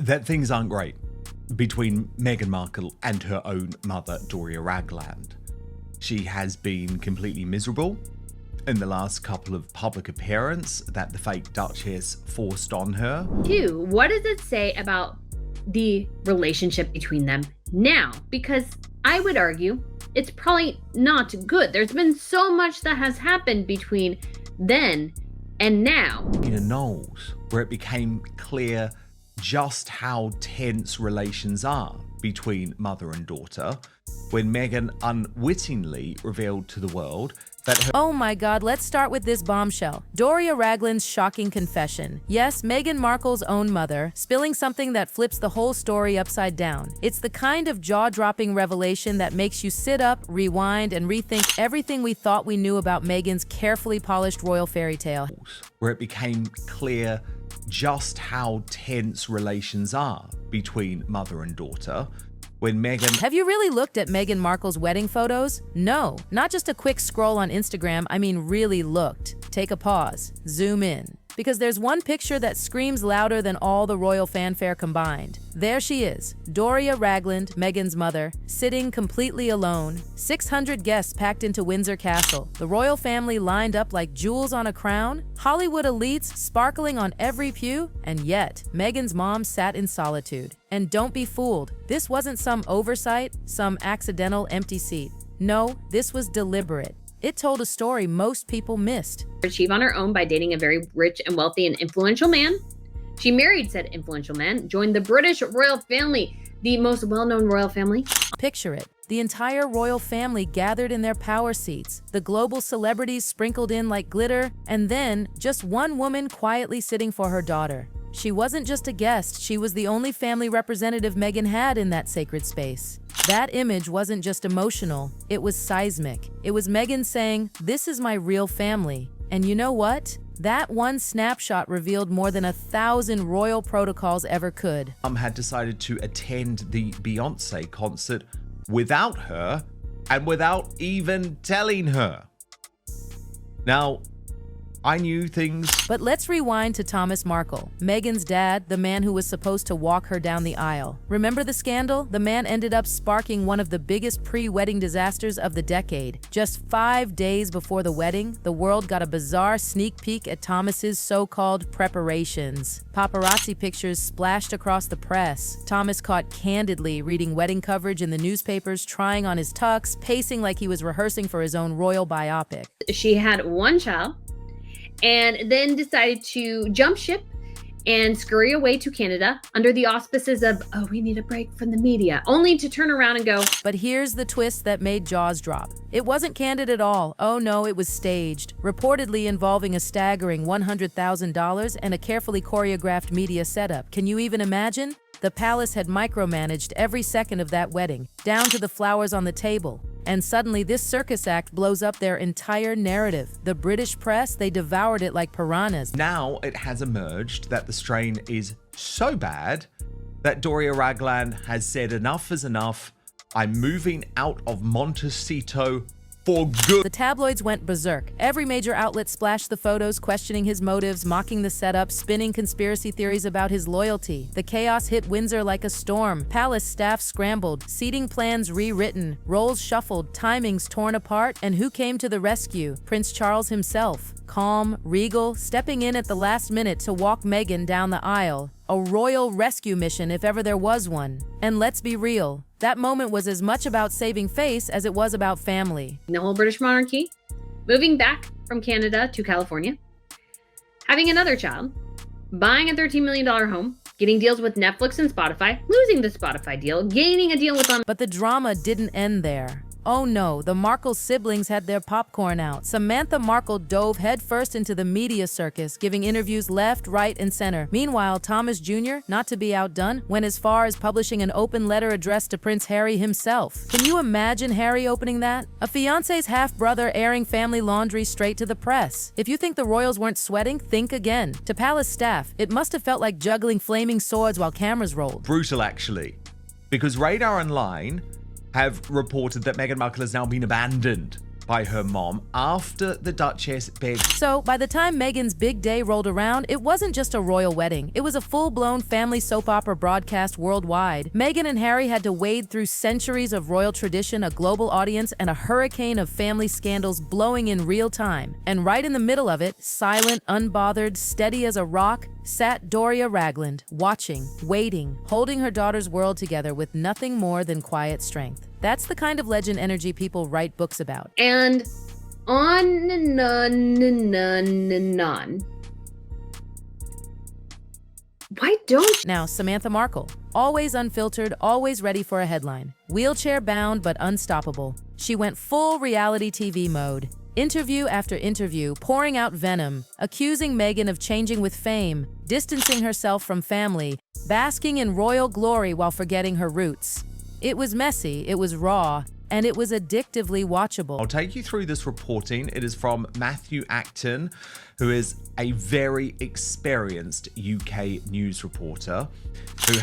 that things aren't great between Meghan Markle and her own mother, Doria Ragland. She has been completely miserable in the last couple of public appearances that the fake Duchess forced on her. Two, what does it say about the relationship between them now? Because I would argue it's probably not good. There's been so much that has happened between then and now. Knowles, where it became clear just how tense relations are between mother and daughter when Meghan unwittingly revealed to the world that her— Oh my God, let's start with this bombshell. Doria Ragland's shocking confession. Yes, Meghan Markle's own mother, spilling something that flips the whole story upside down. It's the kind of jaw-dropping revelation that makes you sit up, rewind, and rethink everything we thought we knew about Meghan's carefully polished royal fairy tale. Where it became clear just how tense relations are between mother and daughter when Meghan— Have you really looked at Meghan Markle's wedding photos? No, not just a quick scroll on Instagram, I mean really looked. Take a pause, zoom in. Because there's one picture that screams louder than all the royal fanfare combined. There she is, Doria Ragland, Meghan's mother, sitting completely alone. 600 guests packed into Windsor Castle. The royal family lined up like jewels on a crown. Hollywood elites sparkling on every pew. And yet, Meghan's mom sat in solitude. And don't be fooled, this wasn't some oversight, some accidental empty seat. No, this was deliberate. It told a story most people missed. Achieve on her own by dating a very rich and wealthy and influential man. She married said influential man, joined the British royal family, the most well-known royal family. Picture it. The entire royal family gathered in their power seats, the global celebrities sprinkled in like glitter, and then just one woman quietly sitting for her daughter. She wasn't just a guest, she was the only family representative Meghan had in that sacred space. That image wasn't just emotional, it was seismic. It was Meghan saying, "This is my real family." And you know what? That one snapshot revealed more than 1,000 royal protocols ever could. Had decided to attend the Beyonce concert without her and without even telling her. Now, I knew things. But let's rewind to Thomas Markle, Meghan's dad, the man who was supposed to walk her down the aisle. Remember the scandal? The man ended up sparking one of the biggest pre-wedding disasters of the decade. Just 5 days before the wedding, the world got a bizarre sneak peek at Thomas's so-called preparations. Paparazzi pictures splashed across the press. Thomas caught candidly reading wedding coverage in the newspapers, trying on his tux, pacing like he was rehearsing for his own royal biopic. She had one child, and then decided to jump ship and scurry away to Canada under the auspices of, oh, we need a break from the media, only to turn around and go. But here's the twist that made jaws drop. It wasn't candid at all. Oh no, it was staged, reportedly involving a staggering $100,000 and a carefully choreographed media setup. Can you even imagine? The palace had micromanaged every second of that wedding, down to the flowers on the table. And suddenly this circus act blows up their entire narrative. The British press, they devoured it like piranhas. Now it has emerged that the strain is so bad that Doria Ragland has said enough is enough. I'm moving out of Montecito for good. The tabloids went berserk. Every major outlet splashed the photos, questioning his motives, mocking the setup, spinning conspiracy theories about his loyalty. The chaos hit Windsor like a storm. Palace staff scrambled, seating plans rewritten, roles shuffled, timings torn apart, and who came to the rescue? Prince Charles himself. Calm, regal, stepping in at the last minute to walk Meghan down the aisle. A royal rescue mission if ever there was one. And let's be real, that moment was as much about saving face as it was about family. The whole British monarchy, moving back from Canada to California, having another child, buying a $13 million home, getting deals with Netflix and Spotify, losing the Spotify deal, gaining a deal with them. But the drama didn't end there. Oh no, the Markle siblings had their popcorn out. Samantha Markle dove headfirst into the media circus, giving interviews left, right, and center. Meanwhile, Thomas Jr., not to be outdone, went as far as publishing an open letter addressed to Prince Harry himself. Can you imagine Harry opening that? A fiancé's half-brother airing family laundry straight to the press. If you think the royals weren't sweating, think again. To palace staff, it must have felt like juggling flaming swords while cameras rolled. Brutal, actually. Because Radar Online have reported that Meghan Markle has now been abandoned by her mom after the Duchess begged. So, by the time Meghan's big day rolled around, it wasn't just a royal wedding. It was a full-blown family soap opera broadcast worldwide. Meghan and Harry had to wade through centuries of royal tradition, a global audience, and a hurricane of family scandals blowing in real time. And right in the middle of it, silent, unbothered, steady as a rock, sat Doria Ragland, watching, waiting, holding her daughter's world together with nothing more than quiet strength. That's the kind of legend energy people write books about. And on and on and on and on. Why don't... Now, Samantha Markle, always unfiltered, always ready for a headline. Wheelchair-bound but unstoppable. She went full reality TV mode. Interview after interview, pouring out venom, accusing Meghan of changing with fame, distancing herself from family, basking in royal glory while forgetting her roots. It was messy, it was raw, and it was addictively watchable. I'll take you through this reporting. It is from Matthew Acton, who is a very experienced UK news reporter.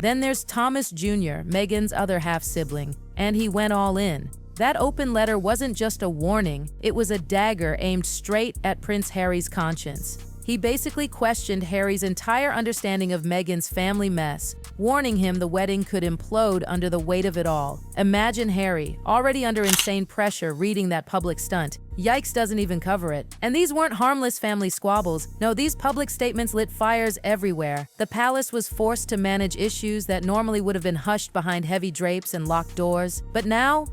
Then there's Thomas Jr., Meghan's other half-sibling, and he went all in. That open letter wasn't just a warning, it was a dagger aimed straight at Prince Harry's conscience. He basically questioned Harry's entire understanding of Meghan's family mess, warning him the wedding could implode under the weight of it all. Imagine Harry, already under insane pressure, reading that public stunt. Yikes doesn't even cover it. And these weren't harmless family squabbles. No, these public statements lit fires everywhere. The palace was forced to manage issues that normally would have been hushed behind heavy drapes and locked doors. But now,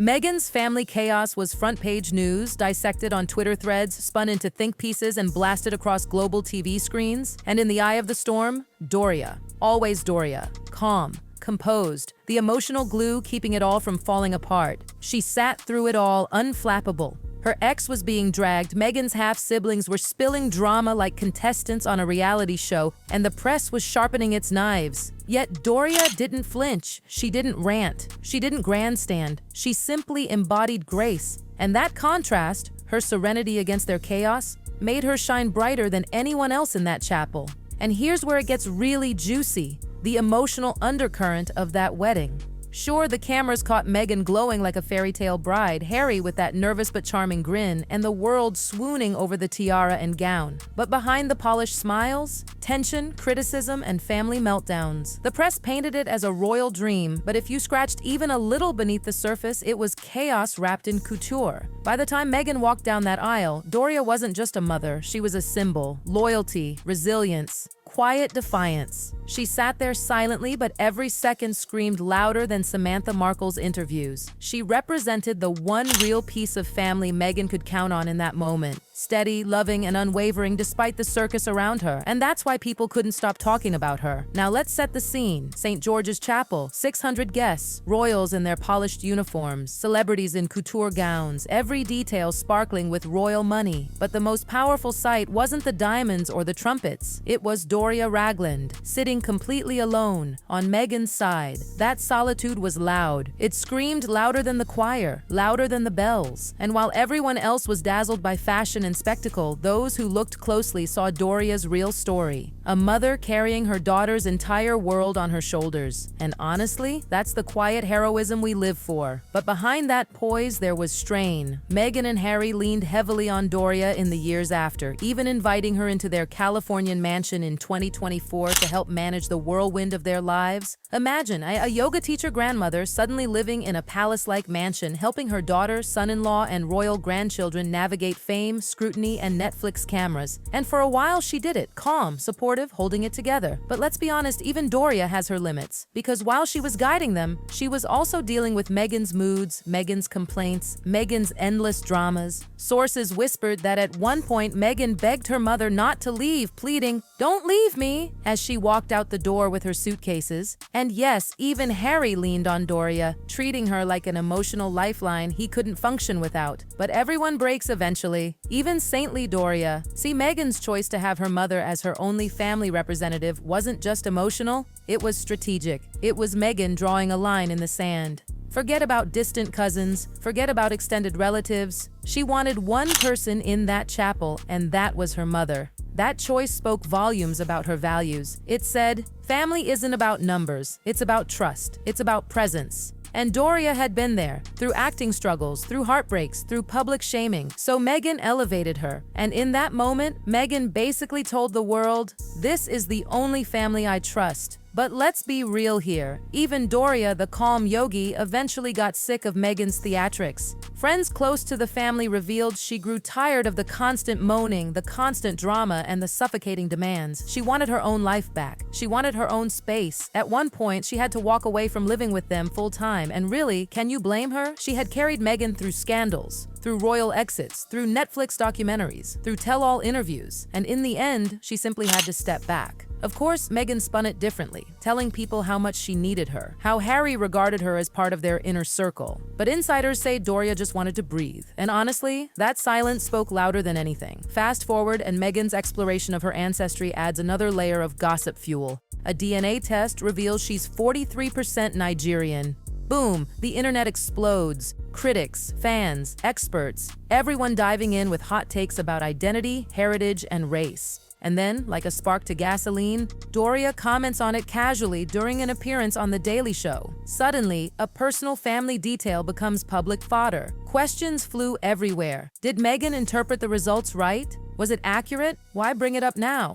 Meghan's family chaos was front-page news, dissected on Twitter threads, spun into think pieces, and blasted across global TV screens. And in the eye of the storm, Doria. Always Doria. Calm, composed, the emotional glue keeping it all from falling apart. She sat through it all, unflappable. Her ex was being dragged, Meghan's half-siblings were spilling drama like contestants on a reality show, and the press was sharpening its knives. Yet Doria didn't flinch, she didn't rant, she didn't grandstand, she simply embodied grace. And that contrast, her serenity against their chaos, made her shine brighter than anyone else in that chapel. And here's where it gets really juicy, the emotional undercurrent of that wedding. Sure, the cameras caught Meghan glowing like a fairy tale bride, Harry with that nervous but charming grin, and the world swooning over the tiara and gown. But behind the polished smiles, tension, criticism, and family meltdowns. The press painted it as a royal dream, but if you scratched even a little beneath the surface, it was chaos wrapped in couture. By the time Meghan walked down that aisle, Doria wasn't just a mother, she was a symbol. Loyalty, resilience, quiet defiance. She sat there silently, but every second screamed louder than Samantha Markle's interviews. She represented the one real piece of family Meghan could count on in that moment. Steady, loving, and unwavering despite the circus around her. And that's why people couldn't stop talking about her. Now let's set the scene. St. George's Chapel, 600 guests, royals in their polished uniforms, celebrities in couture gowns, every detail sparkling with royal money. But the most powerful sight wasn't the diamonds or the trumpets. It was Doria Ragland, sitting completely alone, on Meghan's side. That solitude was loud. It screamed louder than the choir, louder than the bells. And while everyone else was dazzled by fashion and spectacle, those who looked closely saw Doria's real story. A mother carrying her daughter's entire world on her shoulders. And honestly, that's the quiet heroism we live for. But behind that poise, there was strain. Meghan and Harry leaned heavily on Doria in the years after, even inviting her into their Californian mansion in 2024 to help manage the whirlwind of their lives. Imagine a yoga teacher grandmother suddenly living in a palace-like mansion, helping her daughter, son-in-law, and royal grandchildren navigate fame, scrutiny, and Netflix cameras. And for a while, she did it, calm, supportive, holding it together. But let's be honest, even Doria has her limits. Because while she was guiding them, she was also dealing with Meghan's moods, Meghan's complaints, Meghan's endless dramas. Sources whispered that at one point, Meghan begged her mother not to leave, pleading, "Don't leave me," as she walked out the door with her suitcases. And yes, even Harry leaned on Doria, treating her like an emotional lifeline he couldn't function without. But everyone breaks eventually. Even saintly Doria. See, Meghan's choice to have her mother as her only family representative wasn't just emotional, it was strategic. It was Meghan drawing a line in the sand. Forget about distant cousins, forget about extended relatives. She wanted one person in that chapel, and that was her mother. That choice spoke volumes about her values. It said, family isn't about numbers, it's about trust, it's about presence. And Doria had been there, through acting struggles, through heartbreaks, through public shaming. So Meghan elevated her. And in that moment, Meghan basically told the world, "This is the only family I trust." But let's be real here. Even Doria, the calm yogi, eventually got sick of Meghan's theatrics. Friends close to the family revealed she grew tired of the constant moaning, the constant drama, and the suffocating demands. She wanted her own life back. She wanted her own space. At one point, she had to walk away from living with them full-time. And really, can you blame her? She had carried Meghan through scandals, through royal exits, through Netflix documentaries, through tell-all interviews. And in the end, she simply had to step back. Of course, Meghan spun it differently, telling people how much she needed her, how Harry regarded her as part of their inner circle. But insiders say Doria just wanted to breathe. And honestly, that silence spoke louder than anything. Fast forward, and Meghan's exploration of her ancestry adds another layer of gossip fuel. A DNA test reveals she's 43% Nigerian. Boom, the internet explodes. Critics, fans, experts, everyone diving in with hot takes about identity, heritage, and race. And then, like a spark to gasoline, Doria comments on it casually during an appearance on The Daily Show. Suddenly, a personal family detail becomes public fodder. Questions flew everywhere. Did Meghan interpret the results right? Was it accurate? Why bring it up now?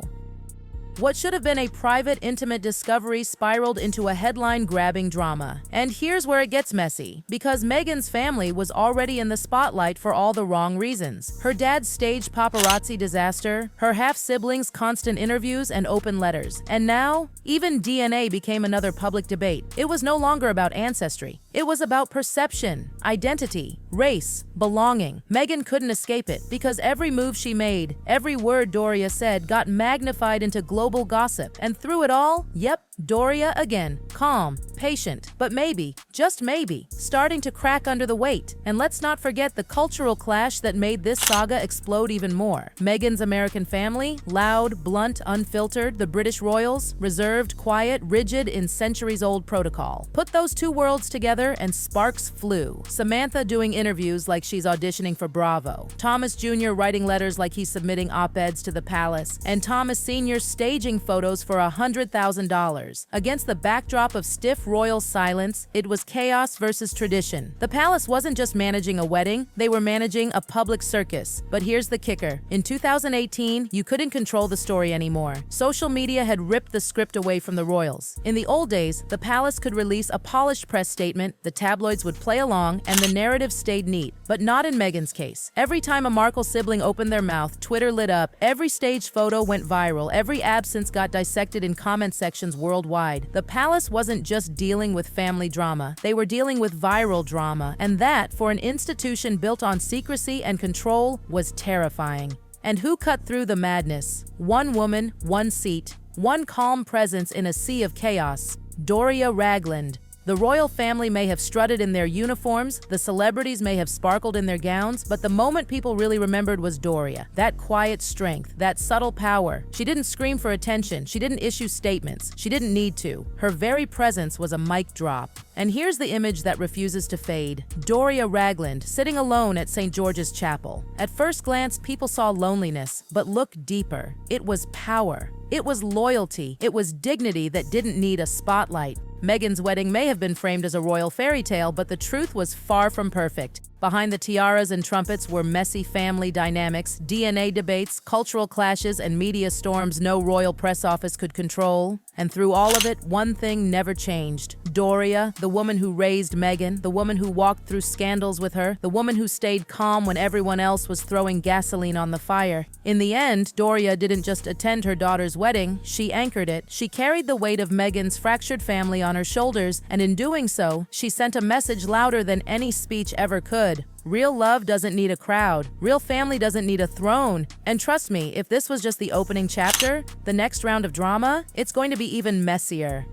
What should have been a private, intimate discovery spiraled into a headline-grabbing drama. And here's where it gets messy, because Meghan's family was already in the spotlight for all the wrong reasons. Her dad's staged paparazzi disaster, her half-siblings' constant interviews and open letters. And now, even DNA became another public debate. It was no longer about ancestry. It was about perception, identity, race, belonging. Meghan couldn't escape it, because every move she made, every word Doria said got magnified into global gossip. And through it all, yep, Doria again, calm, patient, but maybe, just maybe, starting to crack under the weight. And let's not forget the cultural clash that made this saga explode even more. Meghan's American family, loud, blunt, unfiltered. The British royals, reserved, quiet, rigid in centuries-old protocol. Put those two worlds together and sparks flew. Samantha doing interviews like she's auditioning for Bravo. Thomas Jr. writing letters like he's submitting op-eds to the palace. And Thomas Sr. staging photos for $100,000. Against the backdrop of stiff royal silence, it was chaos versus tradition. The palace wasn't just managing a wedding, they were managing a public circus. But here's the kicker. In 2018, you couldn't control the story anymore. Social media had ripped the script away from the royals. In the old days, the palace could release a polished press statement, the tabloids would play along, and the narrative stayed neat. But not in Meghan's case. Every time a Markle sibling opened their mouth, Twitter lit up, every staged photo went viral, every absence got dissected in comment sections worldwide. The palace wasn't just dealing with family drama, they were dealing with viral drama, and that, for an institution built on secrecy and control, was terrifying. And who cut through the madness? One woman, one seat, one calm presence in a sea of chaos. Doria Ragland. The royal family may have strutted in their uniforms, the celebrities may have sparkled in their gowns, but the moment people really remembered was Doria. That quiet strength, that subtle power. She didn't scream for attention, she didn't issue statements, she didn't need to. Her very presence was a mic drop. And here's the image that refuses to fade. Doria Ragland, sitting alone at St. George's Chapel. At first glance, people saw loneliness, but look deeper. It was power. It was loyalty. It was dignity that didn't need a spotlight. Meghan's wedding may have been framed as a royal fairy tale, but the truth was far from perfect. Behind the tiaras and trumpets were messy family dynamics, DNA debates, cultural clashes, and media storms no royal press office could control. And through all of it, one thing never changed. Doria, the woman who raised Meghan, the woman who walked through scandals with her, the woman who stayed calm when everyone else was throwing gasoline on the fire. In the end, Doria didn't just attend her daughter's wedding, she anchored it. She carried the weight of Meghan's fractured family on her shoulders, and in doing so, she sent a message louder than any speech ever could. Real love doesn't need a crowd. Real family doesn't need a throne. And trust me, if this was just the opening chapter, the next round of drama, it's going to be even messier.